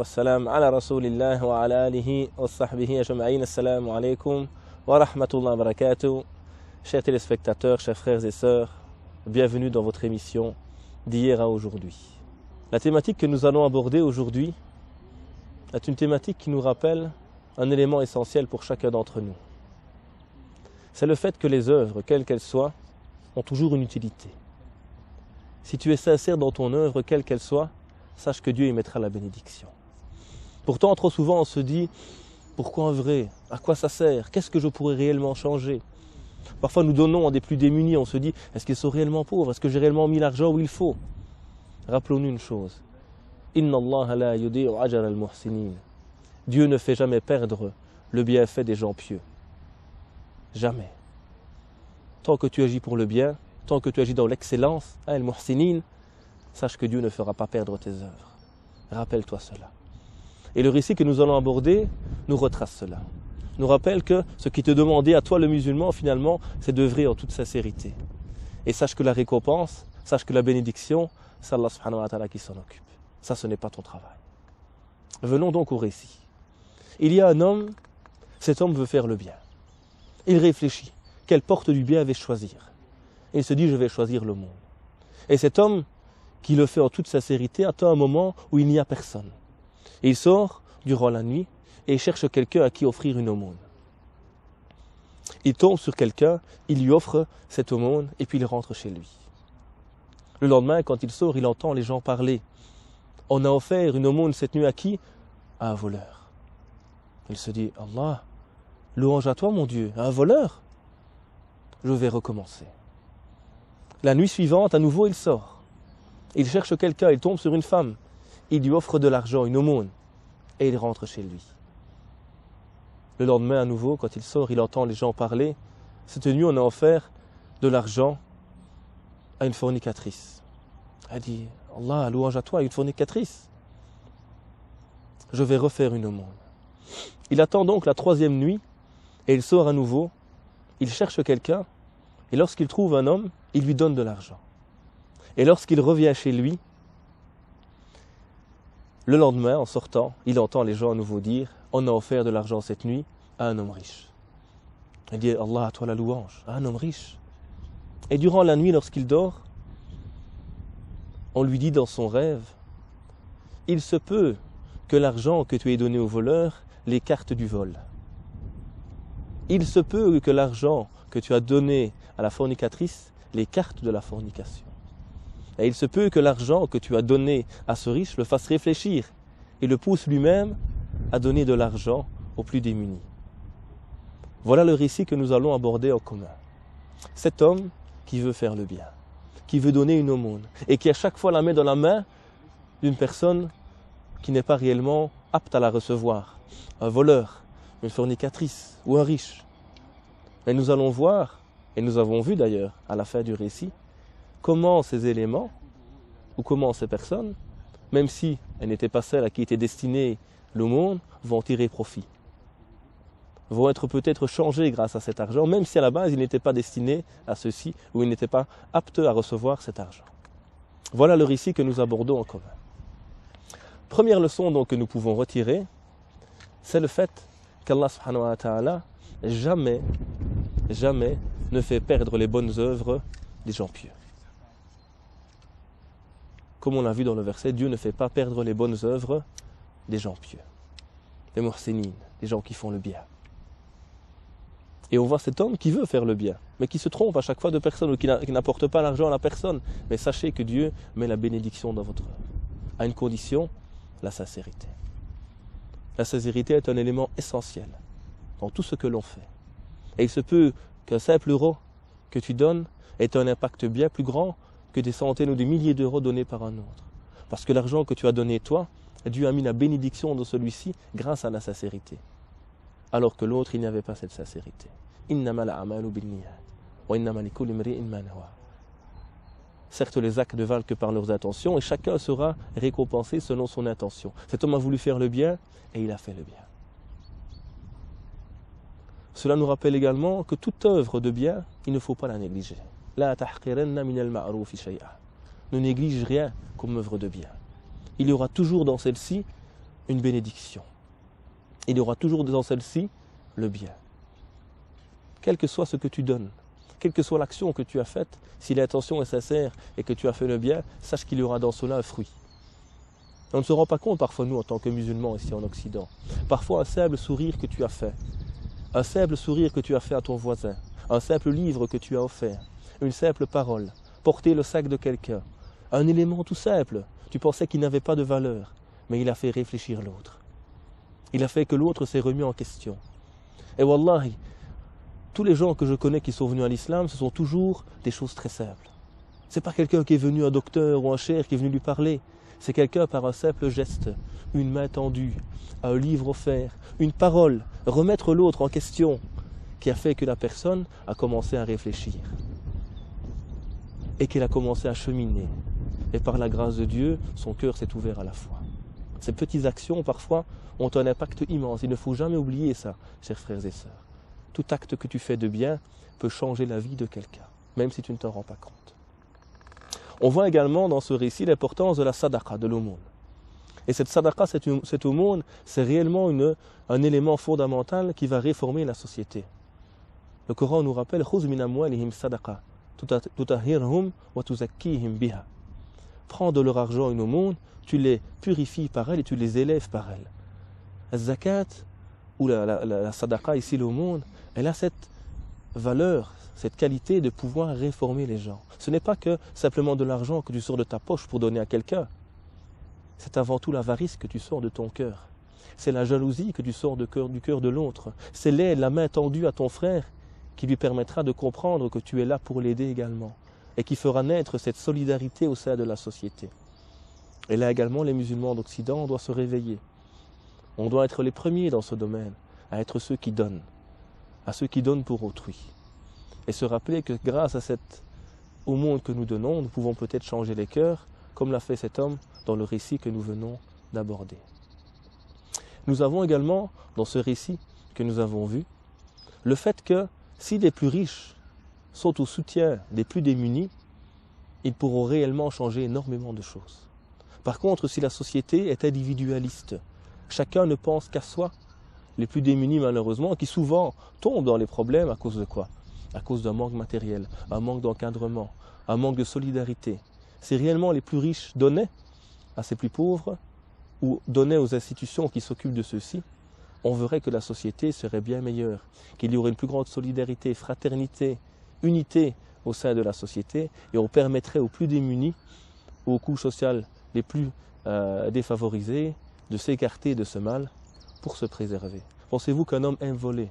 والسلام على رسول الله وعلى آله وصحبه أجمعين. Assalamu alaikum wa rahmatullahi wa barakatuh. Chers téléspectateurs, chers frères et sœurs, bienvenue dans votre émission d'hier à aujourd'hui. La thématique que nous allons aborder aujourd'hui est une thématique qui nous rappelle un élément essentiel pour chacun d'entre nous. C'est le fait que les œuvres, quelles qu'elles soient, ont toujours une utilité. Si tu es sincère dans ton œuvre, quelle qu'elle soit, sache que Dieu y mettra la bénédiction. Pourtant, trop souvent, on se dit, pourquoi œuvrer? À quoi ça sert? Qu'est-ce que je pourrais réellement changer? Parfois, nous donnons à des plus démunis, on se dit, est-ce qu'ils sont réellement pauvres? Est-ce que j'ai réellement mis l'argent où il faut? Rappelons-nous une chose. Inna Allah la yudi'u ajra al-muhsinin. Dieu ne fait jamais perdre le bienfait des gens pieux. Jamais. Tant que tu agis pour le bien, tant que tu agis dans l'excellence, al-muhsinin, sache que Dieu ne fera pas perdre tes œuvres. Rappelle-toi cela. Et le récit que nous allons aborder nous retrace cela. Nous rappelle que ce qui te demandait à toi le musulman, finalement, c'est d'œuvrer en toute sincérité. Et sache que la récompense, sache que la bénédiction, c'est Allah subhanahu wa ta'ala qui s'en occupe. Ça, ce n'est pas ton travail. Venons donc au récit. Il y a un homme, cet homme veut faire le bien. Il réfléchit, quelle porte du bien vais-je choisir? Et il se dit, je vais choisir le monde. Et cet homme, qui le fait en toute sincérité, attend un moment où il n'y a personne. Et il sort durant la nuit et cherche quelqu'un à qui offrir une aumône. Il tombe sur quelqu'un, il lui offre cette aumône et puis il rentre chez lui. Le lendemain, quand il sort, il entend les gens parler. On a offert une aumône cette nuit à qui? À un voleur. Il se dit, Allah, louange à toi mon Dieu, à un voleur? Je vais recommencer. La nuit suivante, à nouveau, il sort. Il cherche quelqu'un, il tombe sur une femme. Il lui offre de l'argent, une aumône, et il rentre chez lui. Le lendemain, à nouveau, quand il sort, il entend les gens parler. Cette nuit, on a offert de l'argent à une fornicatrice. Elle dit, Allah, louange à toi, une fornicatrice. Je vais refaire une aumône. Il attend donc la troisième nuit, et il sort à nouveau. Il cherche quelqu'un, et lorsqu'il trouve un homme, il lui donne de l'argent. Et lorsqu'il revient chez lui, le lendemain, en sortant, il entend les gens à nouveau dire « On a offert de l'argent cette nuit à un homme riche. » Il dit « Allah, à toi la louange, à un homme riche. » Et durant la nuit, lorsqu'il dort, on lui dit dans son rêve « Il se peut que l'argent que tu aies donné au voleur l'écarte du vol. Il se peut que l'argent que tu as donné à la fornicatrice l'écarte de la fornication. Et il se peut que l'argent que tu as donné à ce riche le fasse réfléchir et le pousse lui-même à donner de l'argent aux plus démunis. » Voilà le récit que nous allons aborder en commun. Cet homme qui veut faire le bien, qui veut donner une aumône et qui à chaque fois la met dans la main d'une personne qui n'est pas réellement apte à la recevoir, un voleur, une fornicatrice ou un riche. Mais nous allons voir, et nous avons vu d'ailleurs à la fin du récit, comment ces éléments, ou comment ces personnes, même si elles n'étaient pas celles à qui était destiné l'aumône, vont tirer profit. Vont être peut-être changées grâce à cet argent, même si à la base ils n'étaient pas destinés à ceci, ou ils n'étaient pas aptes à recevoir cet argent. Voilà le récit que nous abordons en commun. Première leçon donc que nous pouvons retirer, c'est le fait qu'Allah subhanahu wa ta'ala jamais ne fait perdre les bonnes œuvres des gens pieux. Comme on l'a vu dans le verset, Dieu ne fait pas perdre les bonnes œuvres des gens pieux, des muhsinin, des gens qui font le bien. Et on voit cet homme qui veut faire le bien, mais qui se trompe à chaque fois de personne ou qui n'apporte pas l'argent à la personne. Mais sachez que Dieu met la bénédiction dans votre œuvre, à une condition, la sincérité. La sincérité est un élément essentiel dans tout ce que l'on fait. Et il se peut qu'un simple euro que tu donnes ait un impact bien plus grand que des centaines ou des milliers d'euros donnés par un autre. Parce que l'argent que tu as donné toi, Dieu a mis la bénédiction dans celui-ci grâce à la sincérité. Alors que l'autre, il n'y avait pas cette sincérité. Certes, les actes ne valent que par leurs intentions et chacun sera récompensé selon son intention. Cet homme a voulu faire le bien et il a fait le bien. Cela nous rappelle également que toute œuvre de bien, il ne faut pas la négliger. Ne néglige rien comme œuvre de bien. Il y aura toujours dans celle-ci une bénédiction. Il y aura toujours dans celle-ci le bien. Quel que soit ce que tu donnes, quelle que soit l'action que tu as faite, si l'intention est sincère et que tu as fait le bien, sache qu'il y aura dans cela un fruit. On ne se rend pas compte parfois, nous, en tant que musulmans ici en Occident. Parfois, un simple sourire que tu as fait, un simple sourire que tu as fait à ton voisin, un simple livre que tu as offert, une simple parole, porter le sac de quelqu'un, un élément tout simple, tu pensais qu'il n'avait pas de valeur, mais il a fait réfléchir l'autre. Il a fait que l'autre s'est remis en question. Et wallahi, tous les gens que je connais qui sont venus à l'islam, ce sont toujours des choses très simples. Ce n'est pas quelqu'un qui est venu, un docteur ou un cheikh qui est venu lui parler. C'est quelqu'un par un simple geste, une main tendue, un livre offert, une parole, remettre l'autre en question, qui a fait que la personne a commencé à réfléchir. Et qu'elle a commencé à cheminer. Et par la grâce de Dieu, son cœur s'est ouvert à la foi. Ces petites actions, parfois, ont un impact immense. Il ne faut jamais oublier ça, chers frères et sœurs. Tout acte que tu fais de bien peut changer la vie de quelqu'un, même si tu ne t'en rends pas compte. On voit également dans ce récit l'importance de la sadaqa, de l'aumône. Et cette sadaqa, cette aumône, c'est réellement un élément fondamental qui va réformer la société. Le Coran nous rappelle « Khuz min amwalihim sadaqa, tutahhirhum wa tuzakkihim biha » Prends de leur argent une aumône, tu les purifies par elle et tu les élèves par elle. La zakat, ou la sadaqa, ici l'aumône, elle a cette valeur, cette qualité de pouvoir réformer les gens. Ce n'est pas que simplement de l'argent que tu sors de ta poche pour donner à quelqu'un. C'est avant tout l'avarice que tu sors de ton cœur. C'est la jalousie que tu sors du cœur de l'autre. C'est l'aide, la main tendue à ton frère qui lui permettra de comprendre que tu es là pour l'aider également et qui fera naître cette solidarité au sein de la société. Et là également, les musulmans d'Occident, on doit se réveiller. On doit être les premiers dans ce domaine, à être ceux qui donnent, à ceux qui donnent pour autrui. Et se rappeler que grâce à cette aumône que nous donnons, nous pouvons peut-être changer les cœurs, comme l'a fait cet homme dans le récit que nous venons d'aborder. Nous avons également, dans ce récit que nous avons vu, le fait que si les plus riches sont au soutien des plus démunis, ils pourront réellement changer énormément de choses. Par contre, si la société est individualiste, chacun ne pense qu'à soi, les plus démunis malheureusement, qui souvent tombent dans les problèmes à cause de quoi? À cause d'un manque matériel, un manque d'encadrement, un manque de solidarité. Si réellement les plus riches donnaient à ces plus pauvres, ou donnaient aux institutions qui s'occupent de ceux-ci, on verrait que la société serait bien meilleure, qu'il y aurait une plus grande solidarité, fraternité, unité au sein de la société, et on permettrait aux plus démunis, aux couches sociales les plus défavorisées, de s'écarter de ce mal pour se préserver. Pensez-vous qu'un homme aime voler?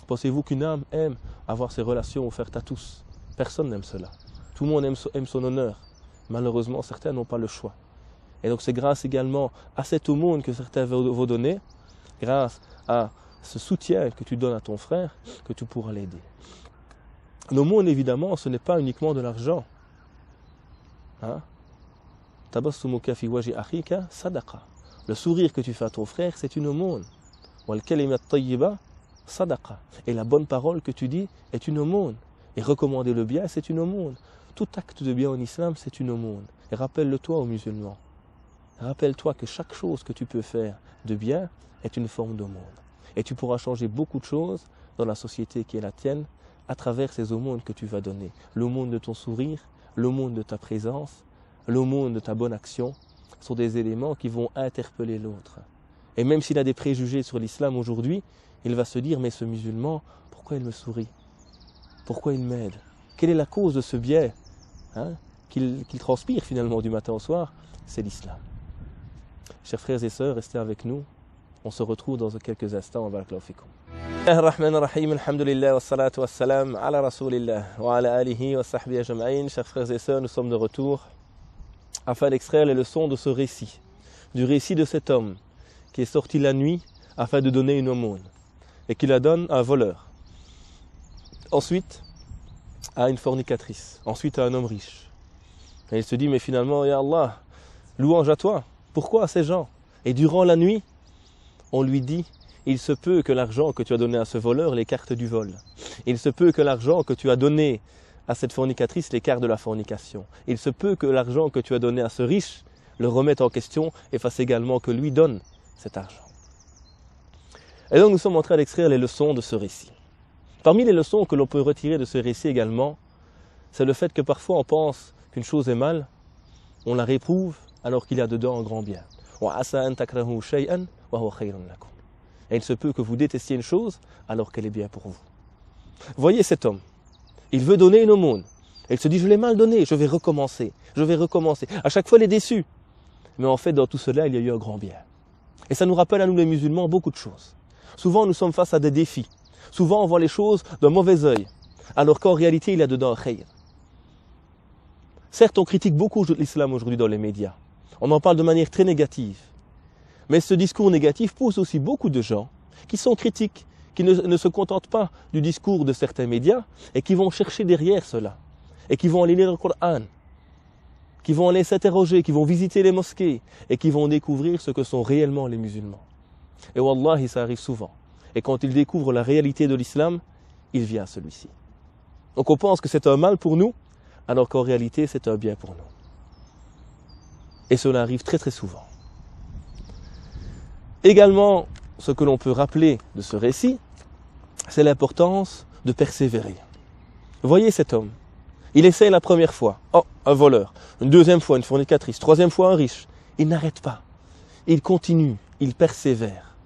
Pensez-vous qu'une âme aime avoir ses relations offertes à tous? Personne n'aime cela. Tout le monde aime son honneur. Malheureusement, certains n'ont pas le choix. Et donc c'est grâce également à cette aumône que certains vont donner, grâce à ce soutien que tu donnes à ton frère, que tu pourras l'aider. L'aumône, évidemment, ce n'est pas uniquement de l'argent. Tabassumuka fi waji akhika sadaqa. Le sourire que tu fais à ton frère, c'est une aumône. Wal kalimat tayyiba sadaqa. Et la bonne parole que tu dis est une aumône. Et recommander le bien, c'est une aumône. Tout acte de bien en islam, c'est une aumône. Et rappelle-le-toi aux musulmans. Rappelle-toi que chaque chose que tu peux faire de bien est une forme d'aumône. Et tu pourras changer beaucoup de choses dans la société qui est la tienne à travers ces aumônes que tu vas donner. L'aumône de ton sourire, l'aumône de ta présence, l'aumône de ta bonne action sont des éléments qui vont interpeller l'autre. Et même s'il a des préjugés sur l'islam aujourd'hui, il va se dire, mais ce musulman, pourquoi il me sourit? Pourquoi il m'aide? Quelle est la cause de ce bien qu'il transpire finalement du matin au soir? C'est l'islam. Chers frères et sœurs, restez avec nous. On se retrouve dans quelques instants. Barakallahu fikum. Ar-Rahman ar-Rahim, alhamdulillah, wa salatu wa salam ala rasulillah, wa ala alihi wa sahbihi ajma'in. Chers frères et sœurs, nous sommes de retour afin d'extraire les leçons de ce récit, du récit de cet homme qui est sorti la nuit afin de donner une aumône et qui la donne à un voleur. Ensuite, à une fornicatrice. Ensuite, à un homme riche. Et il se dit, mais finalement, ya Allah, louange à toi. Pourquoi à ces gens? Et durant la nuit, on lui dit, il se peut que l'argent que tu as donné à ce voleur l'écarte du vol. Il se peut que l'argent que tu as donné à cette fornicatrice l'écarte de la fornication. Il se peut que l'argent que tu as donné à ce riche le remette en question et fasse également que lui donne cet argent. Et donc nous sommes en train d'extraire les leçons de ce récit. Parmi les leçons que l'on peut retirer de ce récit également, c'est le fait que parfois on pense qu'une chose est mal, on la réprouve alors qu'il y a dedans un grand bien. Et il se peut que vous détestiez une chose alors qu'elle est bien pour vous. Voyez cet homme, il veut donner une aumône. Il se dit, je l'ai mal donné, je vais recommencer. À chaque fois, il est déçu. Mais en fait, dans tout cela, il y a eu un grand bien. Et ça nous rappelle à nous les musulmans beaucoup de choses. Souvent, nous sommes face à des défis. Souvent, on voit les choses d'un mauvais œil, alors qu'en réalité, il y a dedans un khayr. Certes, on critique beaucoup l'islam aujourd'hui dans les médias. On en parle de manière très négative. Mais ce discours négatif pousse aussi beaucoup de gens qui sont critiques, qui ne se contentent pas du discours de certains médias et qui vont chercher derrière cela. Et qui vont aller lire le Coran, qui vont aller s'interroger, qui vont visiter les mosquées et qui vont découvrir ce que sont réellement les musulmans. Et wallahi, ça arrive souvent. Et quand ils découvrent la réalité de l'islam, il vient à celui-ci. Donc on pense que c'est un mal pour nous, alors qu'en réalité c'est un bien pour nous. Et cela arrive très très souvent. Également, ce que l'on peut rappeler de ce récit, c'est l'importance de persévérer. Voyez cet homme. Il essaie la première fois, un voleur. Une deuxième fois, une fornicatrice. Troisième fois, un riche. Il n'arrête pas. Il continue, il persévère.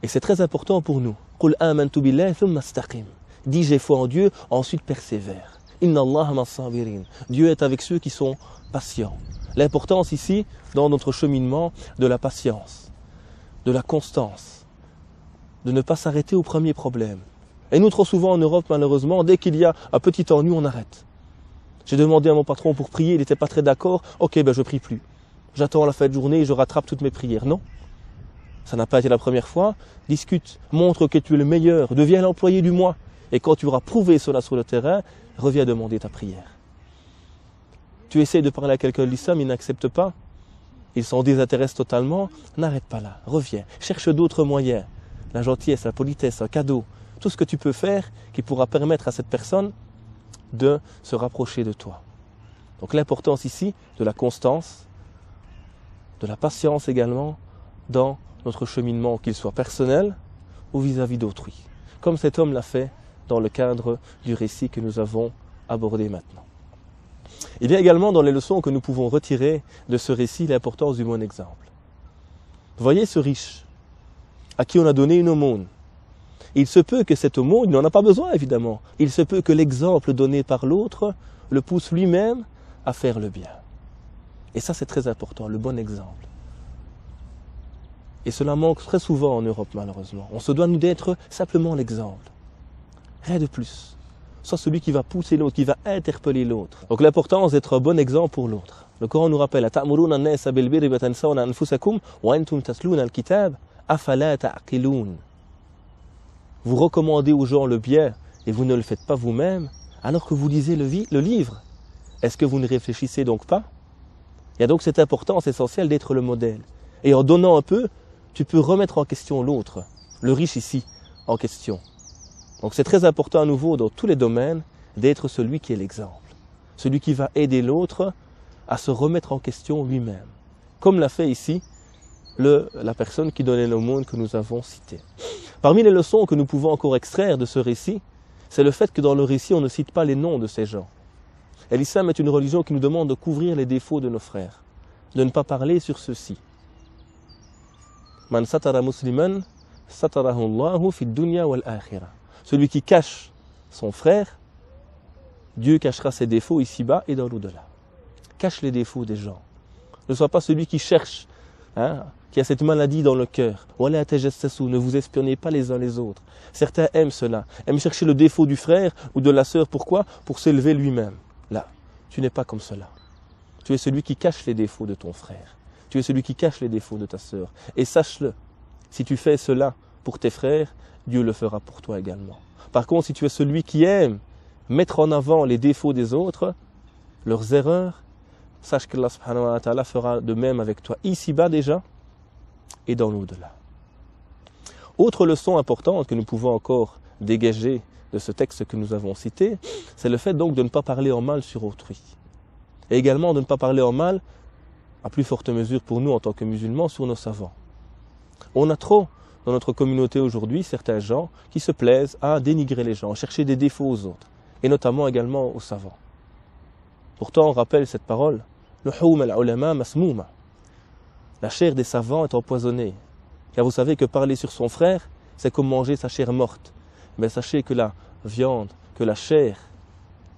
Et c'est très important pour nous. Qul amantu billahi thumma istaqim. Dis j'ai foi en Dieu, ensuite persévère. Inna Allah ma'as-sabirin. Dieu est avec ceux qui sont patients. L'importance ici, dans notre cheminement, de la patience, de la constance, de ne pas s'arrêter au premier problème. Et nous, trop souvent en Europe, malheureusement, dès qu'il y a un petit ennui, on arrête. J'ai demandé à mon patron pour prier, il n'était pas très d'accord. Ok, je prie plus. J'attends la fin de journée et je rattrape toutes mes prières. Non, ça n'a pas été la première fois. Discute, montre que tu es le meilleur, deviens l'employé du mois. Et quand tu auras prouvé cela sur le terrain, reviens demander ta prière. Tu essaies de parler à quelqu'un de l'islam, il n'accepte pas. Il s'en désintéresse totalement. N'arrête pas là, reviens. Cherche d'autres moyens. La gentillesse, la politesse, un cadeau. Tout ce que tu peux faire qui pourra permettre à cette personne de se rapprocher de toi. Donc l'importance ici de la constance, de la patience également dans notre cheminement, qu'il soit personnel ou vis-à-vis d'autrui. Comme cet homme l'a fait dans le cadre du récit que nous avons abordé maintenant. Il y a également dans les leçons que nous pouvons retirer de ce récit l'importance du bon exemple. Voyez ce riche à qui on a donné une aumône. Il se peut que cette aumône, il n'en a pas besoin évidemment, il se peut que l'exemple donné par l'autre le pousse lui-même à faire le bien. Et ça c'est très important, le bon exemple. Et cela manque très souvent en Europe malheureusement. On se doit nous d'être simplement l'exemple. Rien de plus. Soit celui qui va pousser l'autre, qui va interpeller l'autre. Donc l'importance d'être un bon exemple pour l'autre. Le Coran nous rappelle أَتَأْمُرُونَ النَّاسَ بِالْبِرِّ وَتَنْسَوْنَ أَنفُسَكُمْ وَأَنْتُمْ تَتْلُونَ الْكِتَابَ أَفَلَا تَعْقِلُونَ. Vous recommandez aux gens le bien et vous ne le faites pas vous-même, alors que vous lisez le livre. Est-ce que vous ne réfléchissez donc pas? Il y a donc cette importance essentielle d'être le modèle. Et en donnant un peu, tu peux remettre en question l'autre, le riche ici, en question. Donc c'est très important à nouveau dans tous les domaines d'être celui qui est l'exemple. Celui qui va aider l'autre à se remettre en question lui-même. Comme l'a fait ici la personne qui donnait l'aumône que nous avons citée. Parmi les leçons que nous pouvons encore extraire de ce récit, c'est le fait que dans le récit, on ne cite pas les noms de ces gens. Et l'islam est une religion qui nous demande de couvrir les défauts de nos frères, de ne pas parler sur ceux-ci. Man satara musliman, satarahu Allahu fi dunya wal akhirah. Celui qui cache son frère, Dieu cachera ses défauts ici-bas et dans l'au-delà. Cache les défauts des gens. Ne sois pas celui qui cherche, qui a cette maladie dans le cœur. Ne vous espionnez pas les uns les autres. Certains aiment cela, aiment chercher le défaut du frère ou de la sœur. Pourquoi? Pour s'élever lui-même. Là, tu n'es pas comme cela. Tu es celui qui cache les défauts de ton frère. Tu es celui qui cache les défauts de ta sœur. Et sache-le, si tu fais cela pour tes frères, Dieu le fera pour toi également. Par contre, si tu es celui qui aime mettre en avant les défauts des autres, leurs erreurs, sache que Allah subhanahu wa ta'ala fera de même avec toi ici-bas déjà et dans l'au-delà. Autre leçon importante que nous pouvons encore dégager de ce texte que nous avons cité, c'est le fait donc de ne pas parler en mal sur autrui. Et également de ne pas parler en mal à plus forte mesure pour nous en tant que musulmans, sur nos savants. On a trop, dans notre communauté aujourd'hui, certains gens qui se plaisent à dénigrer les gens, à chercher des défauts aux autres, et notamment également aux savants. Pourtant, on rappelle cette parole, « Luhum al-ulama masmouma » la chair des savants est empoisonnée. Car vous savez que parler sur son frère, c'est comme manger sa chair morte. Mais sachez que la viande, que la chair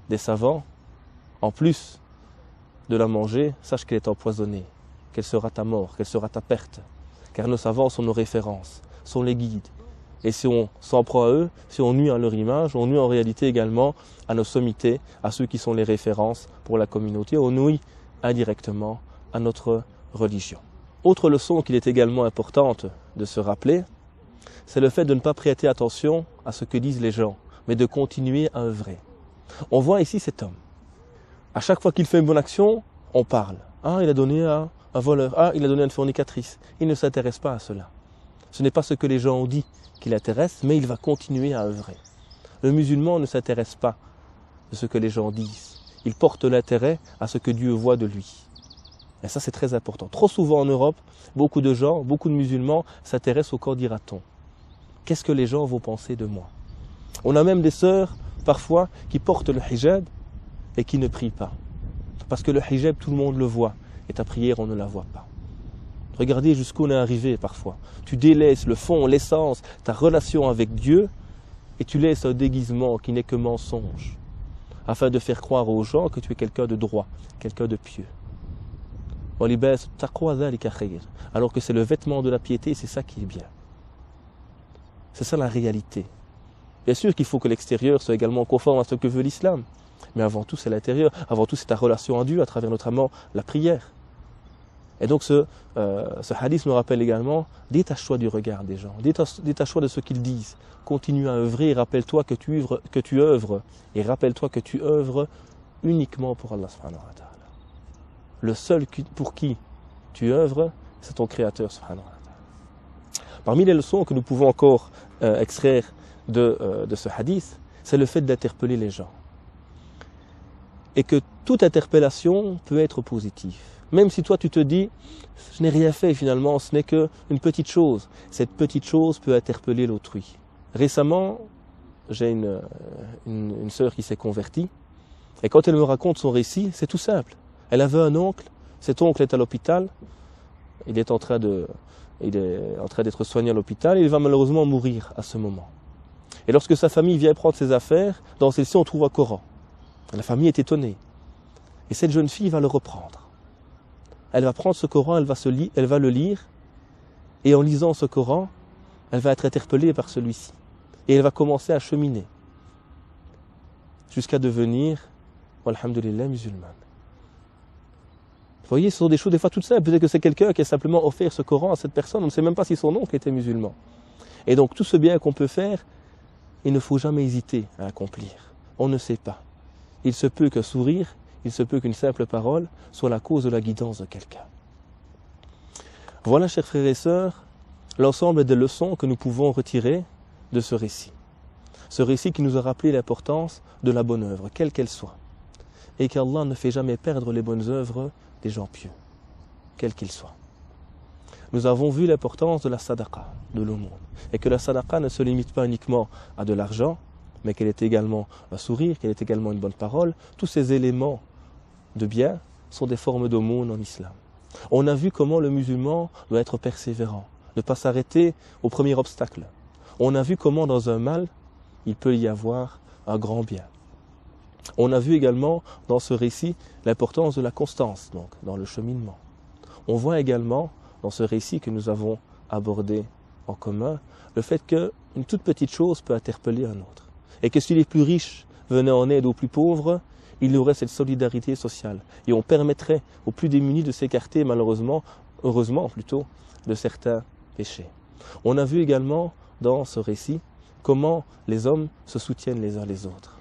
des savants, en plus de la manger, sache qu'elle est empoisonnée, qu'elle sera ta mort, qu'elle sera ta perte. Car nos savants sont nos références, sont les guides. Et si on s'en prend à eux, si on nuit à leur image, on nuit en réalité également à nos sommités, à ceux qui sont les références pour la communauté, on nuit indirectement à notre religion. Autre leçon qu'il est également importante de se rappeler, c'est le fait de ne pas prêter attention à ce que disent les gens, mais de continuer à œuvrer. On voit ici cet homme. À chaque fois qu'il fait une bonne action, on parle. Ah, il a donné à un voleur. Ah, il a donné à une fornicatrice. Il ne s'intéresse pas à cela. Ce n'est pas ce que les gens ont dit qui l'intéresse, mais il va continuer à œuvrer. Le musulman ne s'intéresse pas de ce que les gens disent. Il porte l'intérêt à ce que Dieu voit de lui. Et ça, c'est très important. Trop souvent en Europe, beaucoup de gens, beaucoup de musulmans s'intéressent au qu'en dira-t-on. Qu'est-ce que les gens vont penser de moi? On a même des sœurs, parfois, qui portent le hijab et qui ne prient pas. Parce que le hijab, tout le monde le voit. Et ta prière, on ne la voit pas. Regardez jusqu'où on est arrivé parfois. Tu délaisses le fond, l'essence, ta relation avec Dieu, et tu laisses un déguisement qui n'est que mensonge, afin de faire croire aux gens que tu es quelqu'un de droit, quelqu'un de pieux. Alors que c'est le vêtement de la piété, c'est ça qui est bien. C'est ça la réalité. Bien sûr qu'il faut que l'extérieur soit également conforme à ce que veut l'islam. Mais avant tout, c'est l'intérieur. Avant tout, c'est ta relation à Dieu à travers notamment la prière. Et donc ce hadith nous rappelle également, détache-toi du regard des gens, détache-toi de ce qu'ils disent. Continue à œuvrer et rappelle-toi que tu œuvres. Et rappelle-toi que tu œuvres uniquement pour Allah subhanahu wa ta'ala. Le seul pour qui tu œuvres, c'est ton Créateur subhanahu wa ta'ala. Parmi les leçons que nous pouvons encore extraire de ce hadith, c'est le fait d'interpeller les gens. Et que toute interpellation peut être positive. Même si toi tu te dis, je n'ai rien fait finalement, ce n'est qu'une petite chose. Cette petite chose peut interpeller l'autrui. Récemment, j'ai une sœur qui s'est convertie. Et quand elle me raconte son récit, c'est tout simple. Elle avait un oncle, cet oncle est à l'hôpital. Il est en train d'être soigné à l'hôpital et il va malheureusement mourir à ce moment. Et lorsque sa famille vient prendre ses affaires, dans celle-ci on trouve un Coran. La famille est étonnée. Et cette jeune fille va le reprendre. Elle va prendre ce Coran, elle va le lire. Et en lisant ce Coran, elle va être interpellée par celui-ci. Et elle va commencer à cheminer. Jusqu'à devenir, alhamdulillah, musulmane. Vous voyez, ce sont des choses des fois toutes simples. Peut-être que c'est quelqu'un qui a simplement offert ce Coran à cette personne. On ne sait même pas si son oncle était musulman. Et donc tout ce bien qu'on peut faire, il ne faut jamais hésiter à accomplir. On ne sait pas. Il se peut qu'un sourire, il se peut qu'une simple parole soit la cause de la guidance de quelqu'un. Voilà, chers frères et sœurs, l'ensemble des leçons que nous pouvons retirer de ce récit. Ce récit qui nous a rappelé l'importance de la bonne œuvre, quelle qu'elle soit. Et qu'Allah ne fait jamais perdre les bonnes œuvres des gens pieux, quels qu'ils soient. Nous avons vu l'importance de la sadaqa, de l'aumône. Et que la sadaqa ne se limite pas uniquement à de l'argent, mais qu'elle est également un sourire, qu'elle est également une bonne parole. Tous ces éléments de bien sont des formes d'aumône en islam. On a vu comment le musulman doit être persévérant, ne pas s'arrêter au premier obstacle. On a vu comment dans un mal, il peut y avoir un grand bien. On a vu également dans ce récit l'importance de la constance, donc dans le cheminement. On voit également dans ce récit que nous avons abordé en commun, le fait qu'une toute petite chose peut interpeller un autre. Et que si les plus riches venaient en aide aux plus pauvres, il y aurait cette solidarité sociale. Et on permettrait aux plus démunis de s'écarter malheureusement, heureusement plutôt, de certains péchés. On a vu également dans ce récit comment les hommes se soutiennent les uns les autres.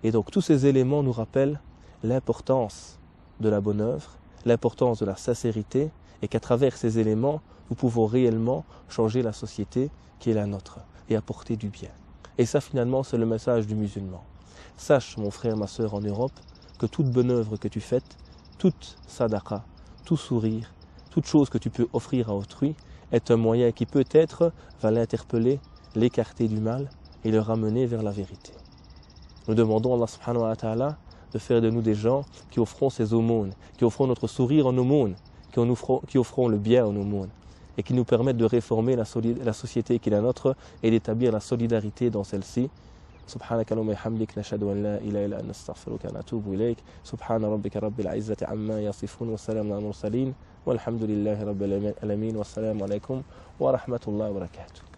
Et donc tous ces éléments nous rappellent l'importance de la bonne œuvre, l'importance de la sincérité, et qu'à travers ces éléments, nous pouvons réellement changer la société qui est la nôtre et apporter du bien. Et ça, finalement, c'est le message du musulman. Sache, mon frère, ma sœur en Europe, que toute bonne œuvre que tu fais, toute sadaqa, tout sourire, toute chose que tu peux offrir à autrui est un moyen qui peut-être va l'interpeller, l'écarter du mal et le ramener vers la vérité. Nous demandons à Allah subhanahu wa ta'ala de faire de nous des gens qui offront ces aumônes, qui offront notre sourire en aumône, qui offront le bien en aumône et qui nous permettent de réformer la société qui est la nôtre et d'établir la solidarité dans celle-ci. سبحانك اللهم وبحمدك نشهد أن لا إله إلا أنت نستغفرك ونتوب إليك سبحان ربك رب العزة عما يصفون والسلام على المرسلين والحمد لله رب العالمين والسلام عليكم ورحمة الله وبركاته